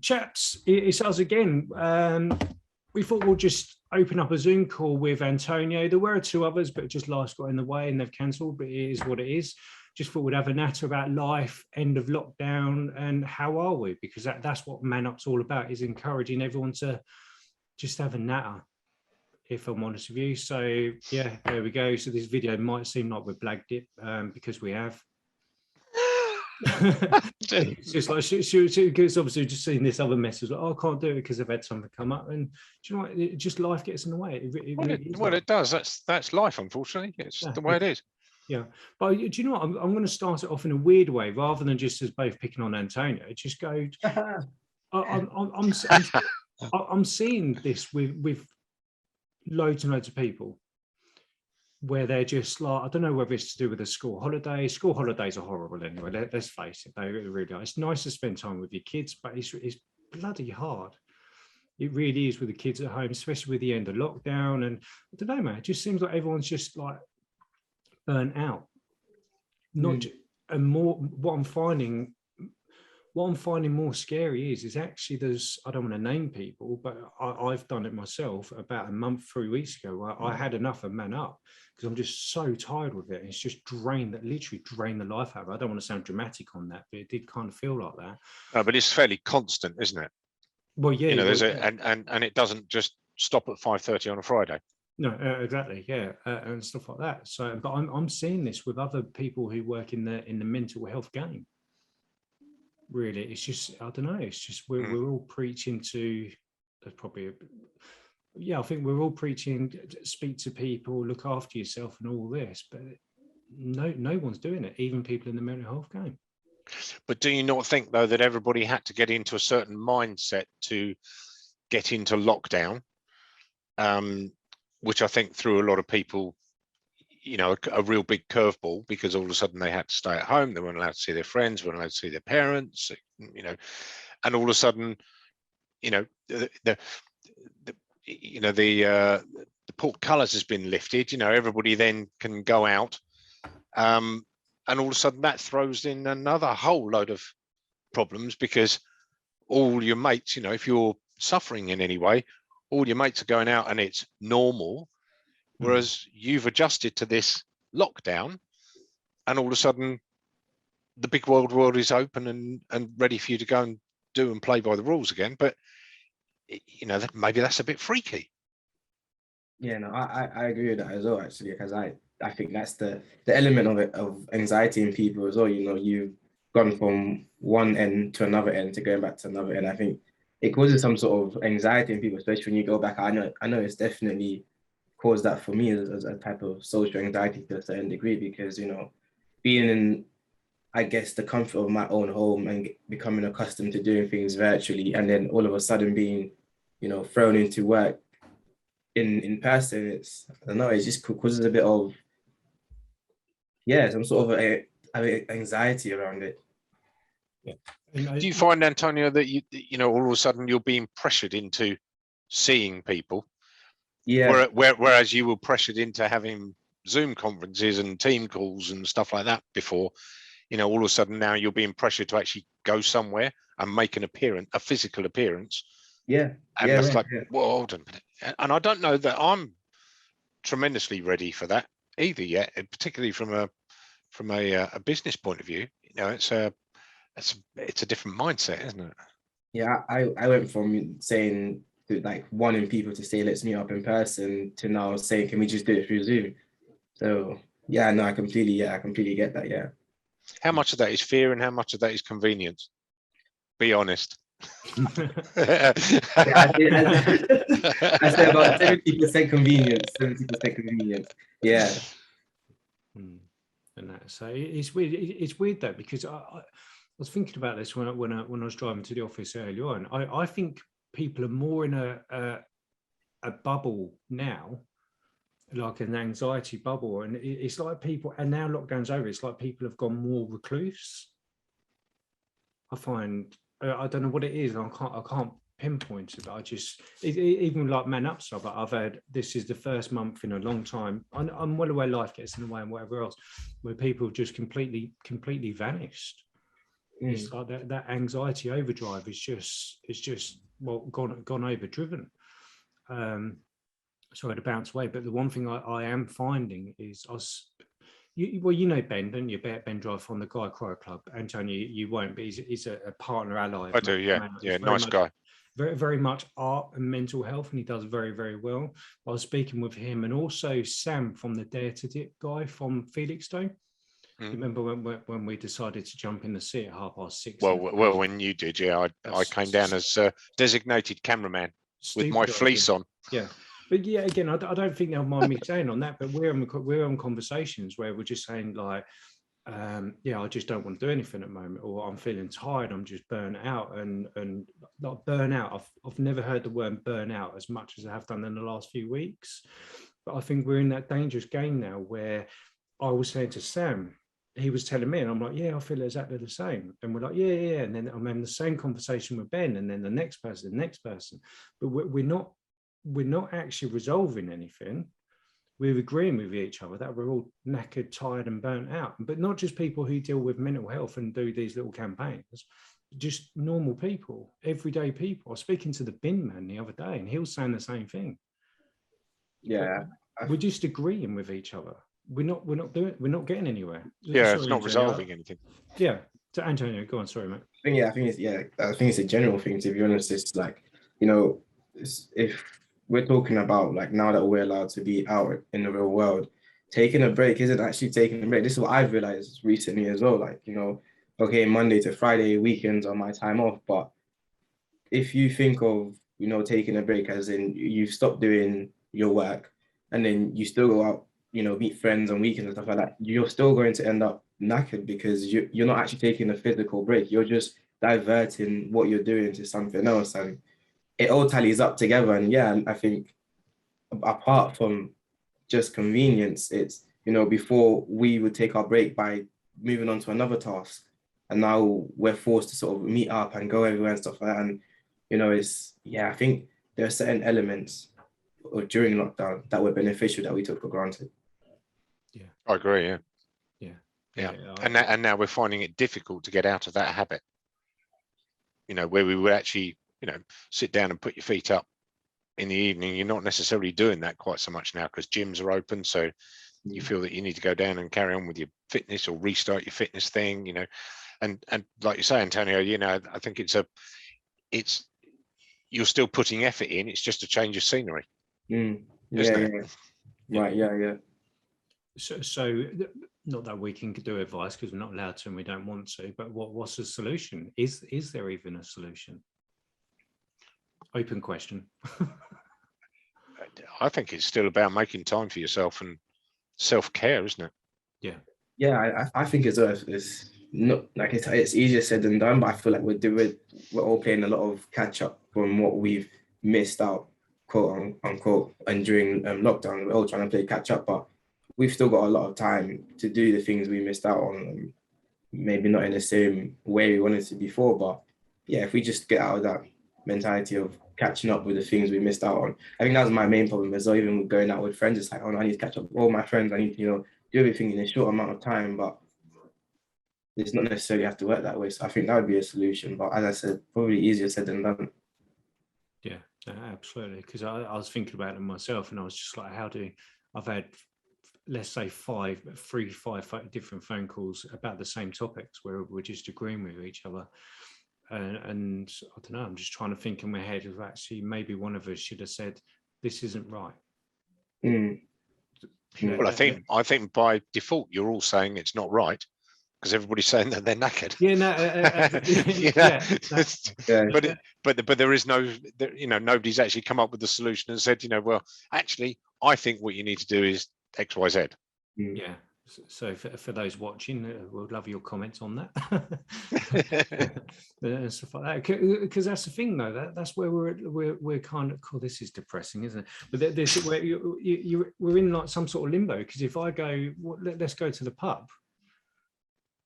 chaps, it's us again. We thought we'll just open up a Zoom call with Antonio. There were two others, but just last got in the way and they've cancelled, but it is what it is. Just thought we'd have a natter about life, end of lockdown, and how are we? Because that's what MANUP's all about, is encouraging everyone to just have a natter, if I'm honest with you. So yeah, there we go. So this video might seem like we're blagged it because we have. It's just like it's obviously just seeing this other message like, oh, I can't do it because I've had something come up, and do you know what, just life gets in the way. It does. That's life, unfortunately. It's the way it is. Yeah, but do you know what, I'm going to start it off in a weird way rather than just as both picking on Antonio. Just go I'm seeing this with loads and loads of people where they're just like, I don't know whether it's to do with the school holidays. School holidays are horrible anyway. Let's face it, they really are. It's nice to spend time with your kids, but it's bloody hard. It really is with the kids at home, especially with the end of lockdown. And I don't know, man, it just seems like everyone's just like burnt out. And more, what I'm finding more scary is actually there's, I don't want to name people, but I've done it myself about a month, 3 weeks ago, where I had enough of MANUP because I'm just so tired with it. It's just literally drained the life out of it. I don't want to sound dramatic on that, but it did kind of feel like that. No, but it's fairly constant, isn't it? Well, yeah. You know, and it doesn't just stop at 5:30 on a Friday. No, exactly, yeah, and stuff like that. So, but I'm seeing this with other people who work in the mental health game. Really, it's just, I don't know, it's just we're all preaching to, there's probably I think we're all preaching, speak to people, look after yourself and all this, but no one's doing it, even people in the mental health game. But do you not think, though, that everybody had to get into a certain mindset to get into lockdown, which I think threw a lot of people, you know, a real big curveball, because all of a sudden they had to stay at home. They weren't allowed to see their friends, weren't allowed to see their parents, you know, and all of a sudden, you know, the portcullis has been lifted. You know, everybody then can go out, and all of a sudden that throws in another whole load of problems, because all your mates, you know, if you're suffering in any way, all your mates are going out and it's normal. Whereas you've adjusted to this lockdown, and all of a sudden the big world is open and ready for you to go and do and play by the rules again. But, you know, maybe that's a bit freaky. Yeah, no, I agree with that as well, actually, because I think that's the element of it, of anxiety in people as well. You know, you've gone from one end to another end to going back to another end. I think it causes some sort of anxiety in people, especially when you go back. I know it's definitely caused that for me as a type of social anxiety to a certain degree, because, you know, being in, I guess, the comfort of my own home and becoming accustomed to doing things virtually, and then all of a sudden being, you know, thrown into work in person, it's, I don't know, it just causes a bit of, some sort of anxiety around it. Yeah. Do you find, Antonio, that you know, all of a sudden you're being pressured into seeing people? Yeah. Whereas you were pressured into having Zoom conferences and team calls and stuff like that before, you know, all of a sudden now you're being pressured to actually go somewhere and make an appearance, a physical appearance. Yeah. And it's like, well, hold on. And I don't know that I'm tremendously ready for that either yet, particularly from a business point of view. You know, it's a different mindset, isn't it? Yeah, I went from saying to like wanting people to say let's meet up in person to now saying can we just do it through Zoom. So yeah, no, I completely get that. Yeah. How much of that is fear and how much of that is convenience? Be honest. I say about 70% convenience, 70% convenience. Yeah. And that, so it's weird. It's weird though, because I was thinking about this when I was driving to the office earlier on. I think people are more in a bubble now, like an anxiety bubble, and it's like people, and now lockdown's over, it's like people have gone more recluse. I find, I don't know what it is, I can't pinpoint it, but I just, even like MANUP stuff, I've had, this is the first month in a long time, I'm well aware life gets in the way and whatever else, where people just completely vanished. It's like that anxiety overdrive is just well gone overdriven. Sorry to bounce away, but the one thing I am finding is us. You know Ben, don't you? Ben Drive from the Guy Crow Club. Antonio, you won't, but he's a partner ally. I do, yeah, nice guy. Very, very much art and mental health, and he does very, very well. I was speaking with him, and also Sam from the Dare to Dip guy from Felixstowe. You remember when we decided to jump in the sea at 6:30? Well, when you did, yeah, I came down as designated cameraman with my fleece on. Yeah. But yeah, again, I don't think they'll mind me saying on that, but we're on conversations where we're just saying like, yeah, I just don't want to do anything at the moment, or I'm feeling tired, I'm just burnt out, and not burnout. I've never heard the word burnout as much as I have done in the last few weeks. But I think we're in that dangerous game now where I was saying to Sam, he was telling me, and I'm like, yeah, I feel exactly the same. And we're like, yeah. And then I'm having the same conversation with Ben, and then the next person. But we're not actually resolving anything. We're agreeing with each other that we're all knackered, tired, and burnt out. But not just people who deal with mental health and do these little campaigns, just normal people, everyday people. I was speaking to the bin man the other day, and he was saying the same thing. Yeah, we're just agreeing with each other. We're not getting anywhere. Yeah, it's not resolving anything. Yeah. So Antonio, go on. Sorry, mate. I think it's a general thing, to be honest. It's like, you know, if we're talking about like now that we're allowed to be out in the real world, taking a break isn't actually taking a break. This is what I've realized recently as well. Like, you know, okay, Monday to Friday, weekends are my time off. But if you think of, you know, taking a break as in you stop doing your work and then you still go out, you know, meet friends on weekends and stuff like that, you're still going to end up knackered because you're not actually taking a physical break. You're just diverting what you're doing to something else. And it all tallies up together. And yeah, I think apart from just convenience, it's, you know, before we would take our break by moving on to another task, and now we're forced to sort of meet up and go everywhere and stuff like that. And, you know, I think there are certain elements during lockdown that were beneficial that we took for granted. Yeah, I agree. Yeah. And now we're finding it difficult to get out of that habit. You know, where we would actually, you know, sit down and put your feet up in the evening. You're not necessarily doing that quite so much now because gyms are open. So you feel that you need to go down and carry on with your fitness or restart your fitness thing, you know. And like you say, Antonio, you know, I think you're still putting effort in. It's just a change of scenery. Isn't it? Right. Yeah. So not that we can do advice because we're not allowed to and we don't want to, but what's the solution? Is there even a solution? Open question. I think it's still about making time for yourself and self-care, isn't it? Yeah, I think it's not like it's easier said than done, but I feel like we're all playing a lot of catch up from what we've missed out, quote unquote, and during lockdown. We're all trying to play catch up, but we've still got a lot of time to do the things we missed out on. Maybe not in the same way we wanted to before, but yeah, if we just get out of that mentality of catching up with the things we missed out on. I think that was my main problem as well. Even with going out with friends, it's like, oh, I need to catch up with all my friends. I need to, you know, do everything in a short amount of time, but it's not necessarily have to work that way. So I think that would be a solution. But as I said, probably easier said than done. Yeah, absolutely. Because I was thinking about it myself, and I was just like, I've had, let's say, five different phone calls about the same topics where we're just agreeing with each other. And I don't know, I'm just trying to think in my head of actually maybe one of us should have said, this isn't right. Well, I think by default, you're all saying it's not right because everybody's saying that they're knackered. But there is nobody's actually come up with the solution and said, you know, well, actually, I think what you need to do is X, Y, Z. Yeah. So for those watching, we'll love your comments on that and stuff like that. Because that's the thing, though. That's where we're kind of. Oh, this is depressing, isn't it? But this where we're in like some sort of limbo. Because if I go, let's go to the pub,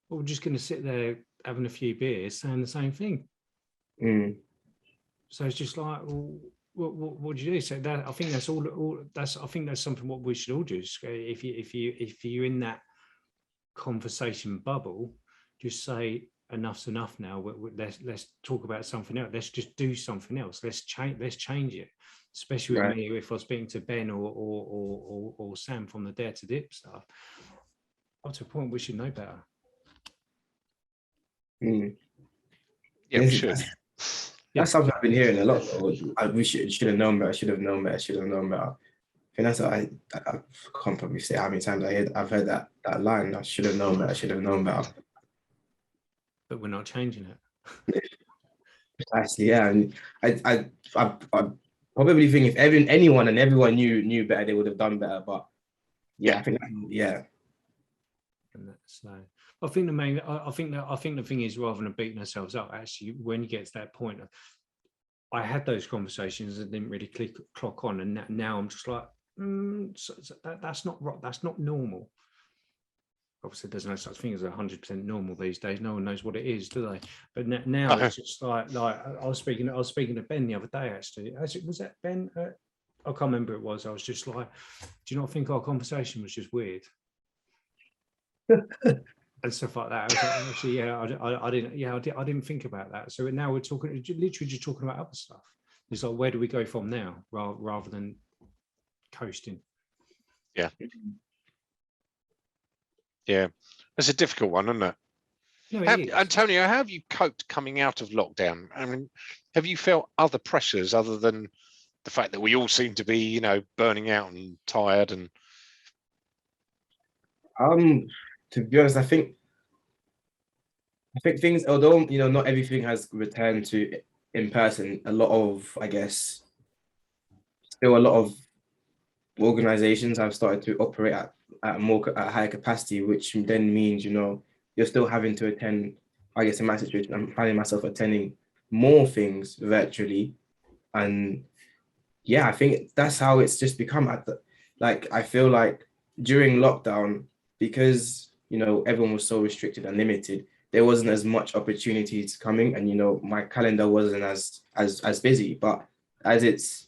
we're just going to sit there having a few beers, saying the same thing. So it's just like, well, what do you do? So that, I think that's all. I think that's something what we should all do. If you're in that conversation bubble, just say, enough's enough now. Let's talk about something else. Let's just do something else. Let's change it. Especially with me, if I was speaking to Ben or Sam from the Dare to Dip stuff, up to a point we should know better. Yeah, we should. That's something I've been hearing a lot. We should have known better. Should have known better. Should have known better. I think that's what I can't probably say how many times I've heard that line. I should have known better. Should have known better. But we're not changing it. Precisely, yeah. And I probably think if anyone and everyone knew better, they would have done better. But yeah, I think yeah. And that's I think the thing is, rather than beating ourselves up, actually, when you get to that point, I had those conversations and didn't really clock on, and now I'm just like, that's not right. That's not normal. Obviously, there's no such thing as 100% normal these days. No one knows what it is, do they? But now it's just like I was speaking to Ben the other day. Actually, was that Ben? I can't remember who it was. I was just like, do you not think our conversation was just weird? And stuff like that. I was like, actually, yeah, I didn't think about that. So now we're talking, literally just talking about other stuff. It's like, where do we go from now, rather than coasting? Yeah, it's a difficult one, isn't it? No, Antonio, how have you coped coming out of lockdown? I mean, have you felt other pressures other than the fact that we all seem to be, burning out and tired? And to be honest, I think things, although not everything has returned to in person, a lot of, I guess, still a lot of organizations have started to operate at higher capacity, which then means you're still having to attend. I guess in my situation, I'm finding myself attending more things virtually, and yeah, I think that's how it's just become. I feel like during lockdown, because everyone was so restricted and limited, there wasn't as much opportunities coming, and my calendar wasn't as busy. But as it's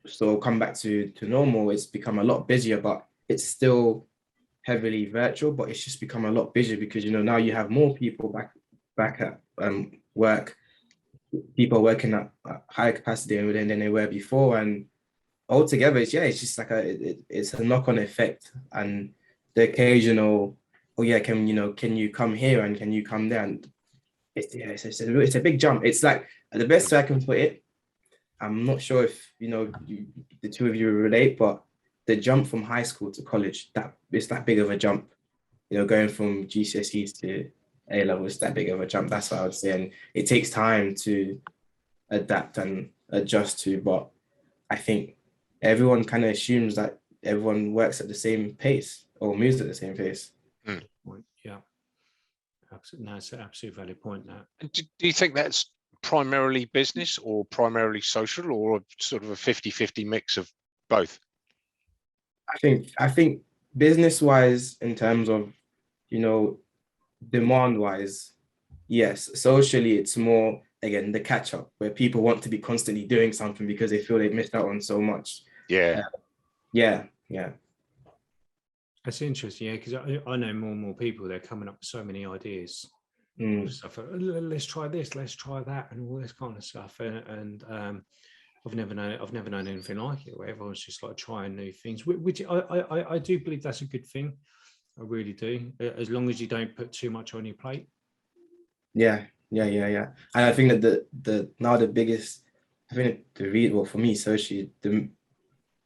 sort of come back to normal, it's become a lot busier, but it's still heavily virtual, but it's just become a lot busier because now you have more people back at work. People working at higher capacity than they were before, and altogether, it's just like it's a knock-on effect, and the occasional, can you come here and can you come there, and it's a big jump. It's like the best way I can put it. I'm not sure if the two of you relate, but the jump from high school to college, it's that big of a jump. Going from GCSEs to A level is that big of a jump. That's what I would say, and it takes time to adapt and adjust to. But I think everyone kind of assumes that everyone works at the same pace or moves at the same pace. Yeah, absolutely. No, it's an absolutely valid point. That. Do you think that's primarily business or primarily social, or sort of a 50-50 mix of both? I think business wise, in terms of demand wise, yes. Socially, it's more, again, the catch up, where people want to be constantly doing something because they feel they've missed out on so much. Yeah. That's interesting, because I know more and more people, they're coming up with so many ideas. Stuff. Let's try this, let's try that, and all this kind of stuff. And I've never known anything like it, where everyone's just like trying new things, which I do believe that's a good thing. I really do, as long as you don't put too much on your plate. Yeah. And I think that the biggest, I think for me, socially, the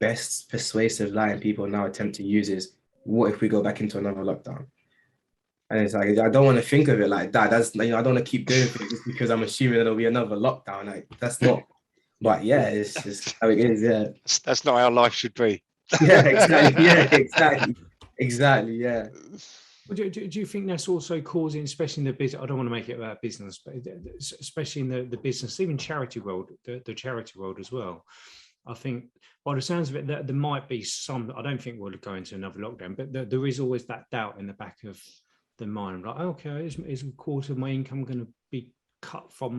best persuasive line people now attempt to use is, what if we go back into another lockdown? And it's like, I don't want to think of it like that. That's I don't want to keep doing things just because I'm assuming there'll be another lockdown. Like, that's not. But yeah, it's just how it is. Yeah, that's not how life should be. Yeah, exactly. Yeah, exactly. Yeah. Do you think that's also causing, especially in the business? I don't want to make it about business, but especially in the business, even charity world, the charity world as well. I think, by the sounds of it, there might be some. I don't think we'll go into another lockdown, but there is always that doubt in the back of the mind. Like, okay, is a quarter of my income going to be cut from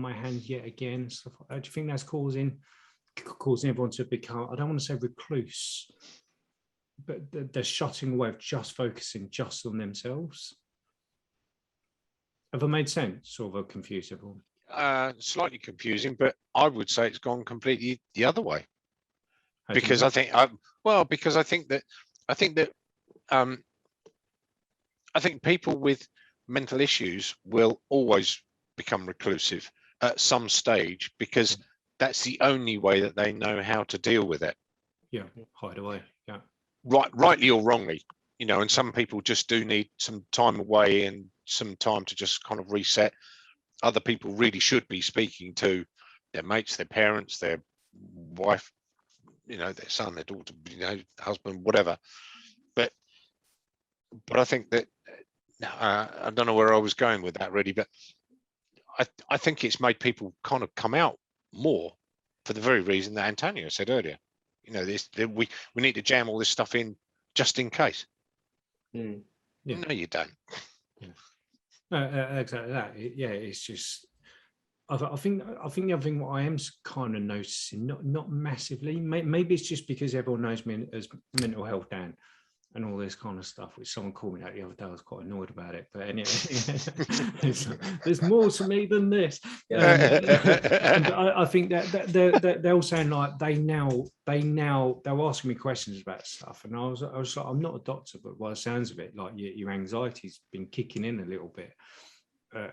my hands yet again? Stuff like that. Do you think that's causing everyone to become, I don't want to say recluse, but they're shutting away of just focusing just on themselves? Have I made sense, or have I confused everyone? Slightly confusing, but I would say it's gone completely the other way. How do you Because mean? I think, because I think that I think people with mental issues will always become reclusive at some stage, because that's the only way that they know how to deal with it. Yeah, hide away. Yeah. Rightly or wrongly, you know, and some people just do need some time away and some time to just kind of reset. Other people really should be speaking to their mates, their parents, their wife, you know, their son, their daughter, you know, husband, whatever. But I think that I don't know where I was going with that really, but I think it's made people kind of come out more for the very reason that Antonio said earlier. You know, we need to jam all this stuff in just in case. Mm. Yeah. No, you don't. Yeah. Exactly that. Yeah, it's just. I think the other thing what I am kind of noticing, not massively, maybe it's just because everyone knows me as mental health Dan and all this kind of stuff, which someone called me that the other day. I was quite annoyed about it, but anyway, there's more to me than this. I think that they're all saying like they're asking me questions about stuff, and I was like, I'm not a doctor, but by the sounds of it, like your anxiety's been kicking in a little bit.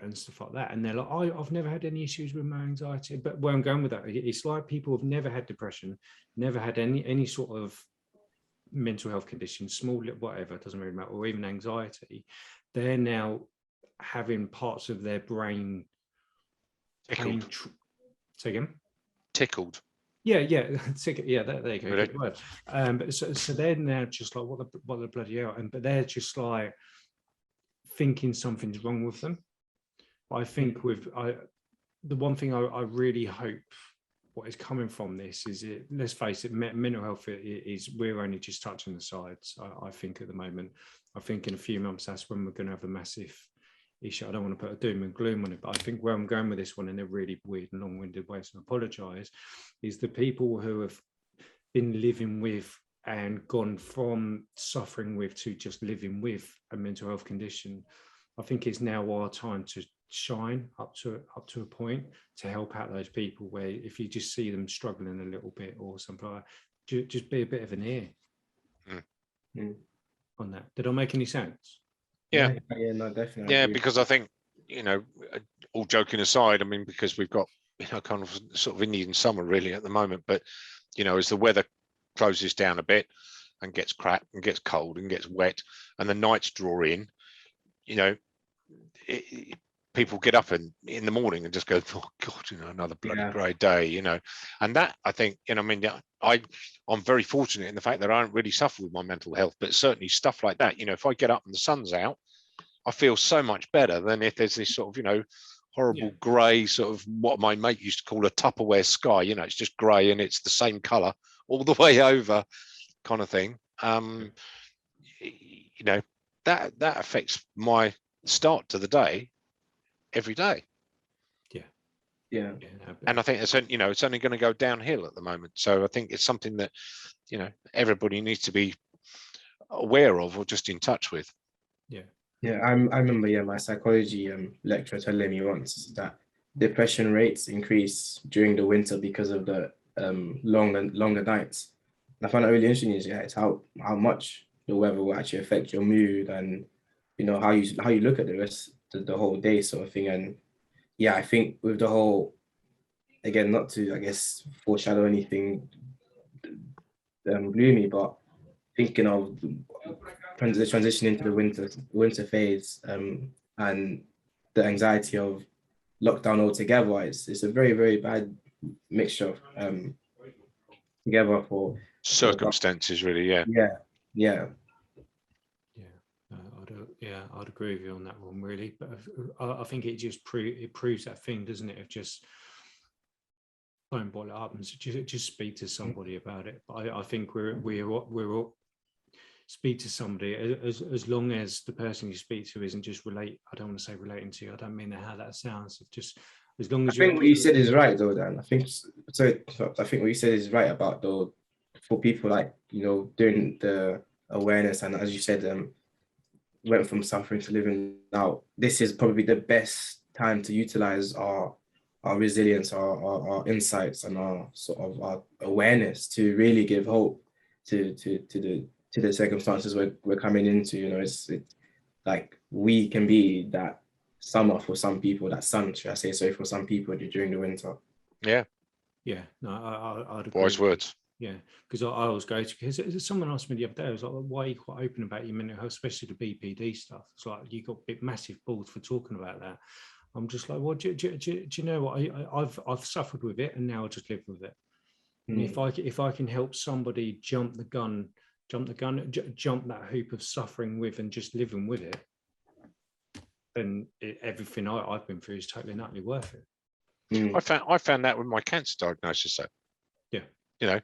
And stuff like that, and they're like, I've never had any issues with my anxiety. But where I'm going with that, it's like people have never had depression, never had any sort of mental health condition, small whatever, it doesn't really matter, or even anxiety. They're now having parts of their brain Tickled. Say again? Tickled. Yeah, there you go. Really? Good word. But so they're now just like, what the bloody hell? But they're just like thinking something's wrong with them. I think the one thing I really hope what is coming from this is let's face it, mental health is, we're only just touching the sides. I think at the moment, I think in a few months, that's when we're going to have a massive issue. I don't want to put a doom and gloom on it, but I think where I'm going with this one in a really weird and long-winded way, so I apologize, is the people who have been living with and gone from suffering with to just living with a mental health condition. I think it's now our time to shine up to a point to help out those people where if you just see them struggling a little bit or something like that, just be a bit of an ear on that. Did I make any sense? Yeah, no, definitely. Yeah, because I think, you know, all joking aside, I mean, because we've got, you know, kind of sort of Indian summer really at the moment, but, you know, as the weather closes down a bit and gets crap and gets cold and gets wet and the nights draw in, you know, people get up in the morning and just go, oh God, you know, another bloody grey day, you know. And that, I think, you know, I mean, I'm very fortunate in the fact that I don't really suffer with my mental health, but certainly stuff like that, you know, if I get up and the sun's out, I feel so much better than if there's this sort of, you know, horrible grey sort of what my mate used to call a Tupperware sky, you know, it's just grey and it's the same colour all the way over kind of thing. You know, that affects my start to the day every day. And I think it's, you know, it's only going to go downhill at the moment. So I think it's something that, you know, everybody needs to be aware of or just in touch with. I remember my psychology lecturer telling me once that depression rates increase during the winter because of the longer nights. And I found that really interesting is it's how much the weather will actually affect your mood and, you know, how you look at the rest of the whole day sort of thing. And I think with the whole, again, not to, I guess, foreshadow anything gloomy, but thinking of the transition into the winter phase and the anxiety of lockdown altogether, it's a very, very bad mixture together for circumstances, really. I'd agree with you on that one, really. But I think it just proves that thing, doesn't it? Of just don't boil it up and just speak to somebody about it. But I think we're all speak to somebody as long as the person you speak to isn't just I don't want to say relating to you. I don't mean how that sounds. It's just as long as I think what you said is right, though, Dan. I think what you said is right about, though, for people like, you know, doing the awareness and, as you said, went from suffering to living now, this is probably the best time to utilize our resilience, our insights, and our sort of our awareness to really give hope to the circumstances we're coming into. You know, it's like we can be that summer for some people, that sun, should I say so, for some people during the winter. Yeah. Yeah, no, I'd agree. Wise words. Yeah, because I always go to, because someone asked me the other day, I was like, why are you quite open about your mental health, especially the BPD stuff? It's like, you got big, massive balls for talking about that. I'm just like, well, do you know what? I've suffered with it, and now I just live with it. And if I can help somebody jump that hoop of suffering with and just living with it, then everything I've been through is totally and utterly worth it. I found that with my cancer diagnosis. So, yeah, you know,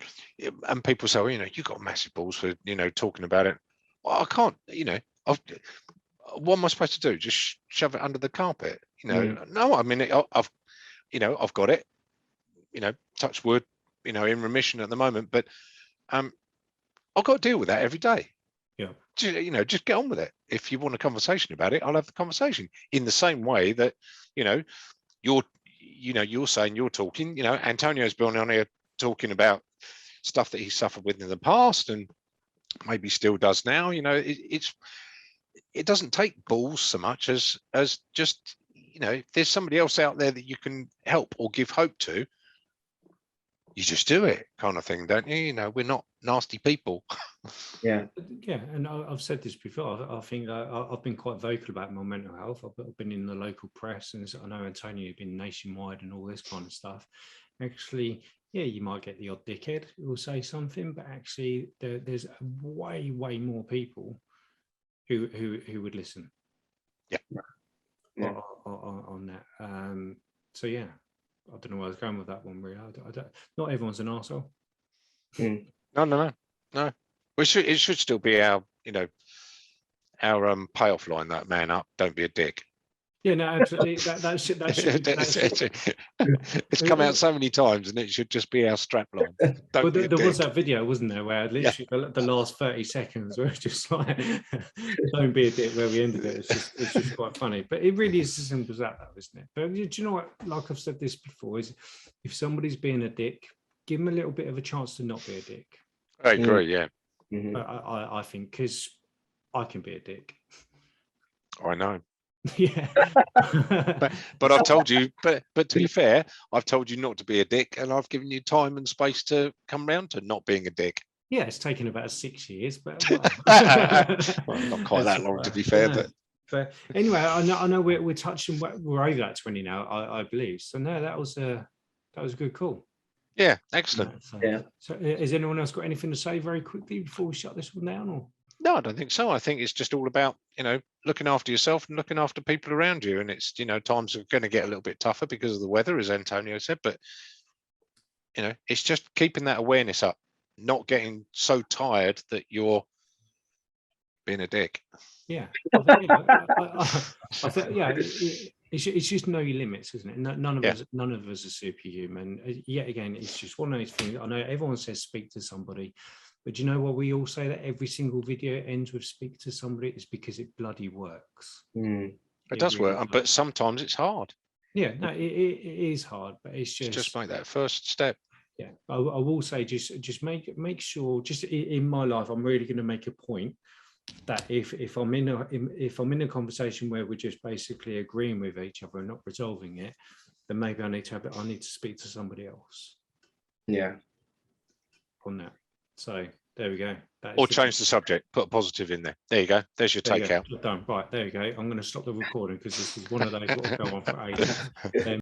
and people say, well, you know, you got massive balls for, you know, talking about it. Well, I can't, you know, what am I supposed to do? Just shove it under the carpet? You know, no, I mean, I've got it, you know, touch wood, you know, in remission at the moment, but I've got to deal with that every day. Yeah. You know, just get on with it. If you want a conversation about it, I'll have the conversation in the same way that, you know, you're saying, you're talking, you know, Antonio's been on here talking about stuff that he suffered with in the past and maybe still does now. You know, it doesn't take balls so much as just, you know, if there's somebody else out there that you can help or give hope to, you just do it, kind of thing, don't you? You know, we're not nasty people. Yeah. And I've said this before. I think I've been quite vocal about my mental health. I've been in the local press, and I know Antonio, you've been nationwide and all this kind of stuff. Actually, yeah, you might get the odd dickhead who will say something, but actually there's way more people who would listen. Yeah. On that. So yeah, I don't know where I was going with that one, really. I don't, not everyone's an arsehole. No. It should still be our, you know, our payoff line, that man up, don't be a dick. Yeah, no, absolutely. That should It's come out so many times, and it should just be our strap line. But there was that video, wasn't there, where literally the last 30 seconds were just like, don't be a dick, where we ended it. It's just quite funny. But it really is as simple as that, though, isn't it? But do you know what, like I've said this before, is if somebody's being a dick, give them a little bit of a chance to not be a dick. I agree, yeah. I think, because I can be a dick. I know. Yeah. but I've told you, but to be fair, I've told you not to be a dick, and I've given you time and space to come round to not being a dick. Yeah, it's taken about 6 years, but well, not quite that long, to be fair. But anyway, I know we're touching, we're over that 20 now, I believe. So no, that was a good call. Yeah, excellent. So has anyone else got anything to say very quickly before we shut this one down? Or? No, I don't think so. I think it's just all about, you know, looking after yourself and looking after people around you. And it's, you know, times are going to get a little bit tougher because of the weather, as Antonio said. But, you know, it's just keeping that awareness up, not getting so tired that you're being a dick. Yeah. I think, yeah, it's just know your limits, isn't it? None of us are superhuman. Yet again, it's just one of those things. I know everyone says speak to somebody. But do you know what we all say, that every single video ends with speak to somebody? It's because it bloody works. It does really work, but sometimes it's hard. Yeah, no, it is hard, but it's just make that first step. Yeah, I will say just make sure, just in my life, I'm really going to make a point that if I'm in a conversation where we're just basically agreeing with each other and not resolving it, then maybe I need to speak to somebody else. Yeah. On that. So there we go. Or change the subject, put a positive in there. There you go. There's your takeout. Done. Right, there you go. I'm going to stop the recording because this is one of those that will go on for ages.